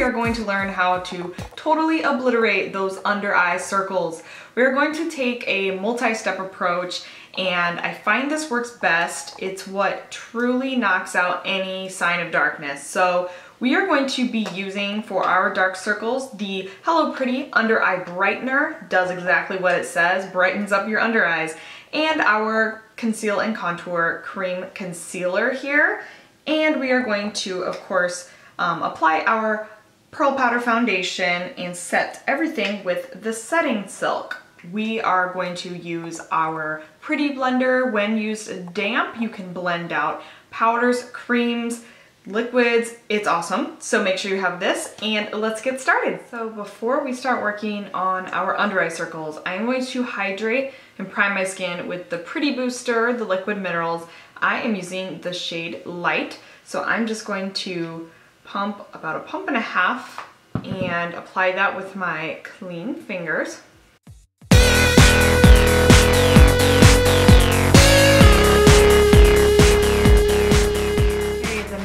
are going to learn how to totally obliterate those under eye circles. We're going to take a multi-step approach, and I find this works best. It's what truly knocks out any sign of darkness. So we are going to be using for our dark circles the Hello Pretty Under Eye Brightener. Does exactly what it says, brightens up your under eyes. And our Conceal and Contour Cream Concealer here. And we are going to, of course, apply our Pearl Powder Foundation and set everything with the setting silk. We are going to use our Pretty Blender. When used damp, you can blend out powders, creams, liquids. It's awesome. So make sure you have this, and let's get started. So before we start working on our under eye circles, I'm going to hydrate and prime my skin with the Pretty Booster, the liquid minerals. I am using the shade Light. So I'm just going to pump about 1.5 pumps and apply that with my clean fingers.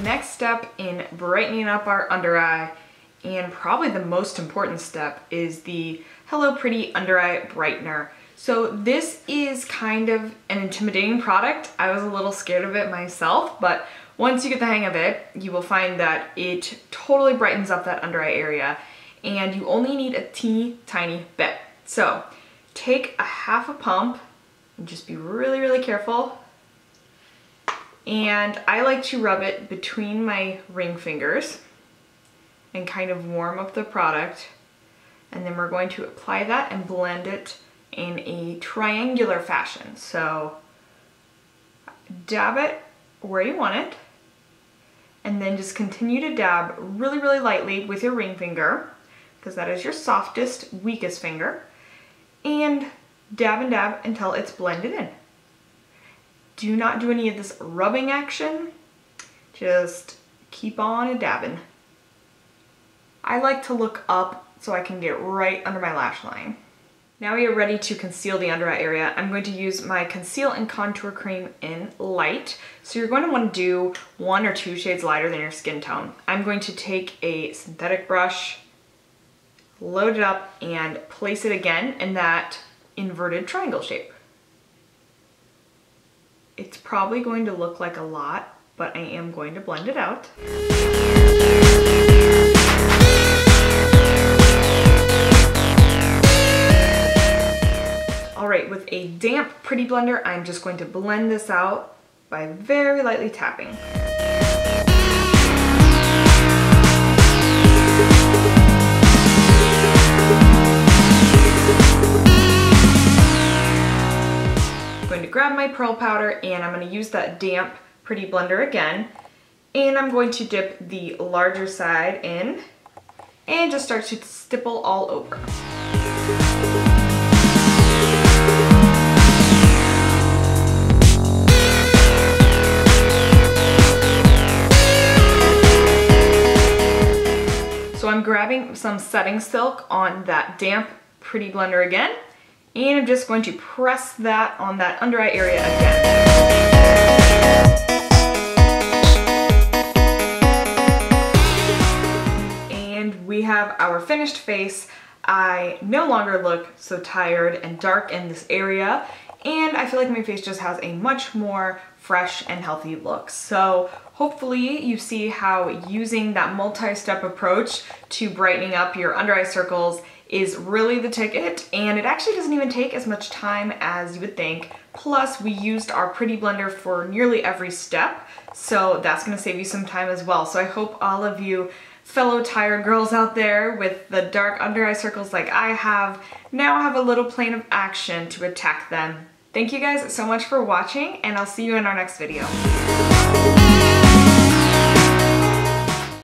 Next step in brightening up our under eye, and probably the most important step, is the Hello Pretty Under Eye Brightener. So this is kind of an intimidating product. I was a little scared of it myself, but once you get the hang of it, you will find that it totally brightens up that under eye area, and you only need a teeny tiny bit. So take 1/2 pump and just be really, really careful. And I like to rub it between my ring fingers and kind of warm up the product. And then we're going to apply that and blend it in a triangular fashion. So dab it where you want it, and then just continue to dab really, really lightly with your ring finger, because that is your softest, weakest finger, and dab until it's blended in. Do not do any of this rubbing action, just keep on a dabbing. I like to look up so I can get right under my lash line. Now we are ready to conceal the under eye area. I'm going to use my Conceal and Contour Cream in Light. So you're going to want to do 1 or 2 shades lighter than your skin tone. I'm going to take a synthetic brush, load it up, and place it again in that inverted triangle shape. It's probably going to look like a lot, but I am going to blend it out. All right, with a damp Pretty Blender, I'm just going to blend this out by very lightly tapping. I'm going to grab my pearl powder, and I'm going to use that damp Pretty Blender again, and I'm going to dip the larger side in and just start to stipple all over. So I'm grabbing some setting silk on that damp Pretty Blender again, and I'm just going to press that on that under eye area again. And we have our finished face. I no longer look so tired and dark in this area, and I feel like my face just has a much more fresh and healthy look. So hopefully you see how using that multi-step approach to brightening up your under eye circles is really the ticket, and it actually doesn't even take as much time as you would think. Plus, we used our Pretty Blender for nearly every step, so that's gonna save you some time as well. So I hope all of you fellow tired girls out there with the dark under eye circles like I have now have a little plan of action to attack them. Thank you guys so much for watching, and I'll see you in our next video.